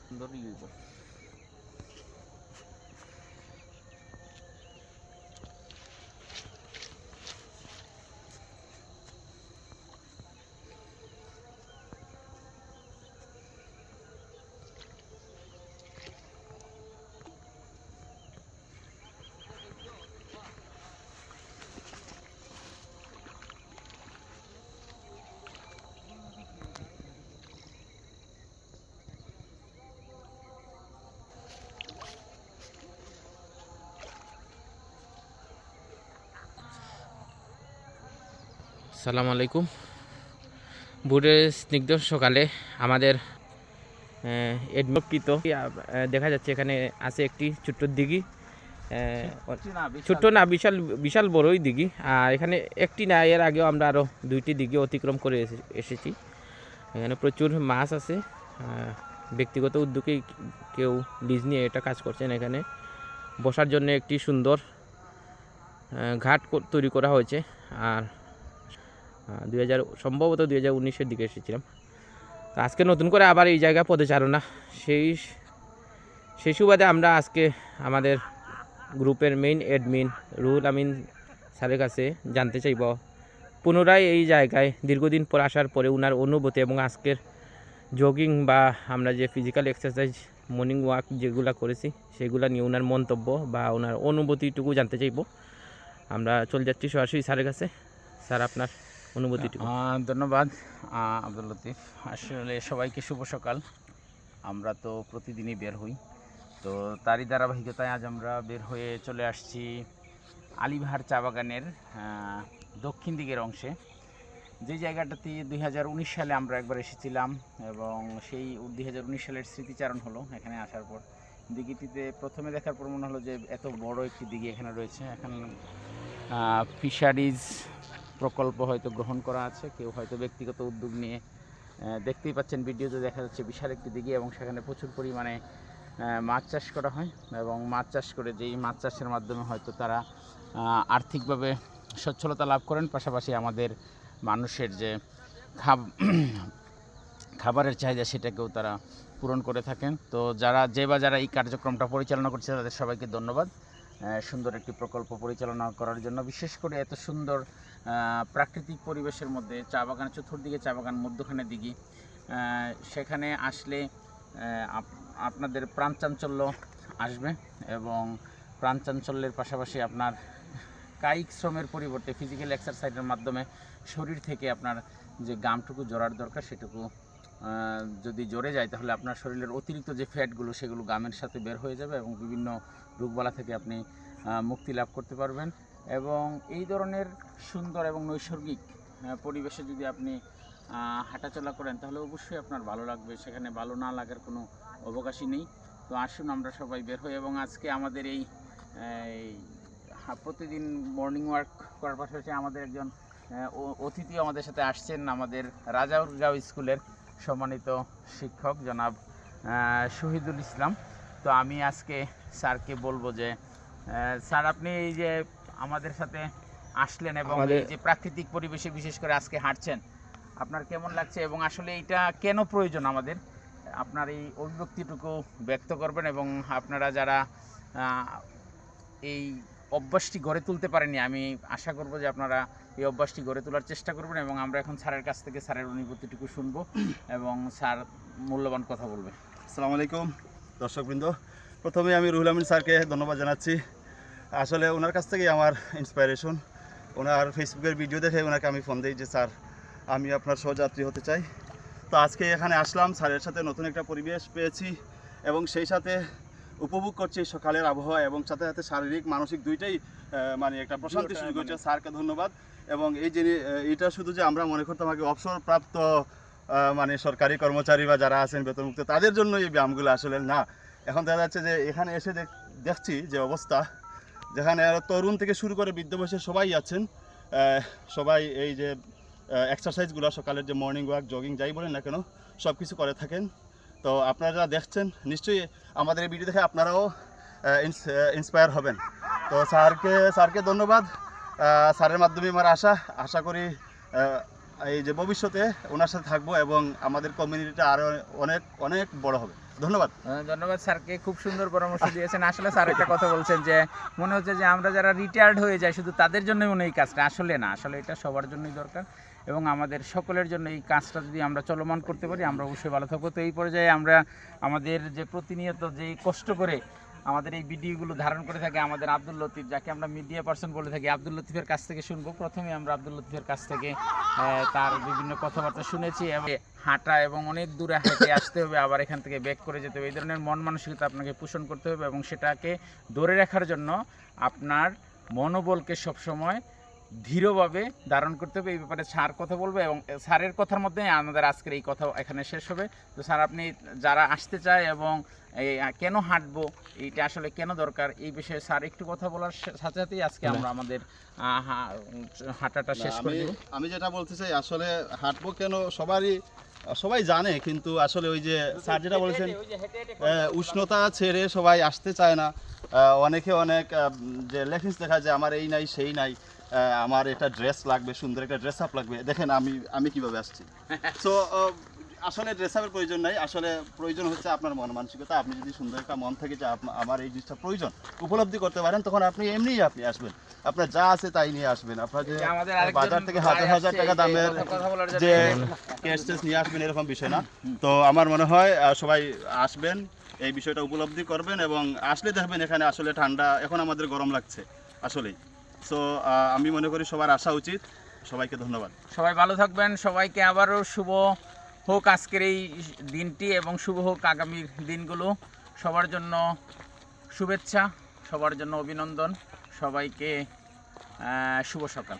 সুন্দরই হইব। আসসালামু আলাইকুম। ভোরের স্নিগ্ধ সকালে আমাদের এডমকৃত দেখা যাচ্ছে এখানে আছে একটি ছোট্ট দিঘি, ছোট্ট না বিশাল বিশাল বড়ই দিঘি। আর এখানে একটি না, এর আগেও আমরা আরও দুইটি দিঘি অতিক্রম করে এসেছি। এখানে প্রচুর মাছ আছে। ব্যক্তিগত উদ্যোগে কেউ লিজ নিয়ে এটা কাজ করছেন। এখানে বসার জন্য একটি সুন্দর ঘাট তৈরি করা হয়েছে। আর সম্ভবত 2019-এর দিকে এসেছিলাম। তো আজকে নতুন করে আবার এই জায়গায় পদচারণা, সেই সুবাদে আমরা আজকে আমাদের গ্রুপের মেইন অ্যাডমিন রুহুল আমিন স্যারের কাছে জানতে চাইব পুনরায় এই জায়গায় দীর্ঘদিন পর আসার পরে ওনার অনুভূতি এবং আজকের জগিং বা আমরা যে ফিজিক্যাল এক্সারসাইজ মর্নিং ওয়াক যেগুলো করেছি সেগুলো নিয়ে ওনার মন্তব্য বা ওনার অনুভূতিটুকু জানতে চাইব। আমরা চলে যাচ্ছি সরাসরি স্যারের কাছে। স্যার, আপনার অনুভূতিটুকু। ধন্যবাদ আব্দুল লতিফ। আসলে সবাইকে শুভ সকাল। আমরা তো প্রতিদিনই বের হই, তো তারই ধারাবাহিকতায় আজ আমরা বের হয়ে চলে আসছি আলীবাহার চা বাগানের দক্ষিণ দিকের অংশে, যে জায়গাটাতে 2019 সালে আমরা একবার এসেছিলাম এবং সেই 2019 সালের স্মৃতিচারণ হলো এখানে আসার পর। দিঘিটিতে প্রথমে দেখার পর মনে হলো যে এত বড় একটি দিঘি এখানে রয়েছে। এখানে ফিশারিজ প্রকল্প হয়তো গ্রহণ করা আছে, কেউ হয়তো ব্যক্তিগত উদ্যোগ নিয়ে। দেখতেই পাচ্ছেন ভিডিওতে দেখা যাচ্ছে বিশাল একটি দিঘি এবং সেখানে প্রচুর পরিমাণে মাছ চাষ করা হয় এবং মাছ চাষ করে যেই মাছ চাষের মাধ্যমে হয়তো তারা আর্থিকভাবে সচ্ছলতা লাভ করেন, পাশাপাশি আমাদের মানুষের যে খাবারের চাহিদা সেটাকেও তারা পূরণ করে থাকেন। তো যারা এই কার্যক্রমটা পরিচালনা করছে তাদের সবাইকে ধন্যবাদ সুন্দর একটি প্রকল্প পরিচালনা করার জন্য। বিশেষ করে এত সুন্দর প্রাকৃতিক পরিবেশের মধ্যে চা বাগান, চতুর্দিকে চা বাগান, মধ্যখানে দিঘি, সেখানে আসলে আপনাদের প্রাণচাঞ্চল্য আসবে এবং প্রাণচাঞ্চল্যের পাশাপাশি আপনার কায়িক শ্রমের পরিবর্তে ফিজিক্যাল এক্সারসাইজের মাধ্যমে শরীর থেকে আপনার যে ঘামটুকু জড়ার দরকার সেটুকু যদি জড়ে যায় তাহলে আপনার শরীরের অতিরিক্ত যে ফ্যাটগুলো সেগুলো ঘামের সাথে বের হয়ে যাবে এবং বিভিন্ন রোগবালা থেকে আপনি মুক্তি লাভ করতে পারবেন। এবং এই ধরনের সুন্দর এবং নৈসর্গিক পরিবেশে যদি আপনি হাঁটাচলা করেন তাহলে অবশ্যই আপনার ভালো লাগবে, সেখানে ভালো না লাগার কোনো অবকাশই নেই। তো আসুন আমরা সবাই বের হই এবং আজকে আমাদের এই প্রতিদিন মর্নিং ওয়াক করার পাশাপাশি আমাদের একজন অতিথি আমাদের সাথে আসছেন, আমাদের রাজাউরগাঁও স্কুলের সম্মানিত শিক্ষক জনাব শহীদুল ইসলাম। তো আমি আজকে স্যারকে বলবো যে স্যার, আপনি এই যে আমাদের সাথে আসলেন এবং এই যে প্রাকৃতিক পরিবেশে বিশেষ করে আজকে হাঁটছেন, আপনার কেমন লাগছে এবং আসলে এটা কেন প্রয়োজন আমাদের, আপনার এই অভিব্যক্তিটুকু ব্যক্ত করবেন এবং আপনারা যারা এই অভ্যাসটি গড়ে তুলতে পারেনি আমি আশা করব যে আপনারা এই অভ্যাসটি গড়ে তোলার চেষ্টা করবেন এবং আমরা এখন স্যারের কাছ থেকে স্যারের অনুভূতিটুকু শুনবো এবং স্যার মূল্যবান কথা বলবে। আসসালামু আলাইকুম দর্শকবৃন্দ, প্রথমে আমি রুহুল আমিন স্যারকে ধন্যবাদ জানাচ্ছি। আসলে ওনার কাছ থেকেই আমার ইন্সপায়ারেশন। ওনার ফেসবুকের ভিডিও দেখে ওনাকে আমি ফোন দিই যে স্যার, আমি আপনার সহযাত্রী হতে চাই। তো আজকে এখানে আসলাম, স্যারের সাথে নতুন একটা পরিবেশ পেয়েছি এবং সেই সাথে উপভোগ করছি সকালের আবহাওয়া এবং সাথে সাথে শারীরিক মানসিক দুইটাই মানে একটা প্রশান্তি সুযোগ হচ্ছে। স্যারকে ধন্যবাদ। এবং এই যে এটা শুধু যে আমরা মনে করতাম আগে অবসরপ্রাপ্ত মানে সরকারি কর্মচারী বা যারা আছেন বেতনমুক্ত তাদের জন্য এই ব্যায়ামগুলো, আসলে না। এখন দেখা যাচ্ছে যে এখানে এসে দেখছি যে অবস্থা, যেখানে তরুণ থেকে শুরু করে বৃদ্ধ বয়সে সবাই আছেন, সবাই এই যে এক্সারসাইজগুলো সকালের যে মর্নিং ওয়াক, জগিং যাই বলেন না কেন, সব কিছু করে থাকেন। তো আপনারা যারা দেখছেন নিশ্চয়ই আমাদের এই ভিডিও দেখে আপনারাও ইন্সপায়ার হবেন। তো স্যারকে ধন্যবাদ। স্যারের মাধ্যমে আমার আশা করি এই যে ভবিষ্যতে ওনার সাথে থাকবো এবং আমাদের কমিউনিটিটা আরও অনেক অনেক বড় হবে। ধন্যবাদ। ধন্যবাদ স্যারকে, খুব সুন্দর পরামর্শ দিয়েছেন। আসলে স্যার একটা কথা বলছেন যে মনে হচ্ছে যে আমরা যারা রিটায়ার্ড হয়ে যাই শুধু তাদের জন্যই মনে হয় এই কাজটা, আসলে না, আসলে এটা সবার জন্যই দরকার এবং আমাদের সকলের জন্য এই কাজটা যদি আমরা চলমান করতে পারি আমরা অবশ্যই ভালো থাকবো। তো এই পর্যায়ে আমরা আমাদের যে প্রতিনিয়ত যে কষ্ট করে আমাদের এই ভিডিওগুলো ধারণ করে থাকে আমাদের আব্দুল লতিফ, যাকে আমরা মিডিয়া পার্সন বলে থাকি, আব্দুল লতিফের কাছ থেকে শুনবো। প্রথমে আমরা আব্দুল লতিফের কাছ থেকে তার বিভিন্ন কথাবার্তা শুনেছি এবং হাঁটা এবং অনেক দূরে হেঁটে আসতে হবে, আবার এখান থেকে ব্যাক করে যেতে হবে, এই ধরনের মন মানসিকতা আপনাকে পোষণ করতে হবে এবং সেটাকে ধরে রাখার জন্য আপনার মনোবলকে সবসময় ধীরভাবে ধারণ করতে হবে। এই ব্যাপারে স্যার কথা বলবে এবং স্যারের কথার মধ্যে আমাদের আজকের এই কথা এখানে শেষ হবে। তো স্যার, আপনি যারা আসতে চায় এবং এই কেন হাঁটবো, এইটা আসলে কেন দরকার, এই বিষয়ে স্যার একটু কথা বলার সাথে সাথেই আজকে আমরা আমাদের হাঁটাটা শেষ করে দেব। আমি যেটা বলতে চাই, আসলে হাঁটবো কেন সবাই জানে, কিন্তু আসলে ওই যে স্যার যেটা বলেছেন উষ্ণতা ছেড়ে সবাই আসতে চায় না। অনেকে অনেক যে লেগিংস দেখা যায়, আমার এই নাই সেই নাই, আমার এটা ড্রেস লাগবে, সুন্দর একটা ড্রেস আপ লাগবে। দেখেন আমি কিভাবে আসছি। সো আসলে ড্রেস আপের প্রয়োজন নাই, আসলে প্রয়োজন হচ্ছে আপনার মন মানসিকতা। আপনি যদি সুন্দর একটা মন থেকে যে আমার এই জিনিসটা প্রয়োজন উপলব্ধি করতে পারেন, তখন আপনি আসবেন, আপনার যা আছে তাই নিয়ে আসবেন। আপনার যে বাজার থেকে হাজার হাজার টাকা দামের যে কেস টেস নিয়ে আসবেন এরকম বিষয় না। তো আমার মনে হয় সবাই আসবেন, এই বিষয়টা উপলব্ধি করবেন এবং আসলে দেখবেন এখানে আসলে ঠান্ডা, এখন আমাদের গরম লাগছে আসলেই। সো আমি মনে করি সবার আসা উচিত। সবাইকে ধন্যবাদ। সবাই ভালো থাকবেন। সবাইকে আবারও শুভ হোক আজকের এই দিনটি এবং শুভ হোক আগামী দিনগুলো। সবার জন্য শুভেচ্ছা, সবার জন্য অভিনন্দন, সবাইকে শুভ সকাল।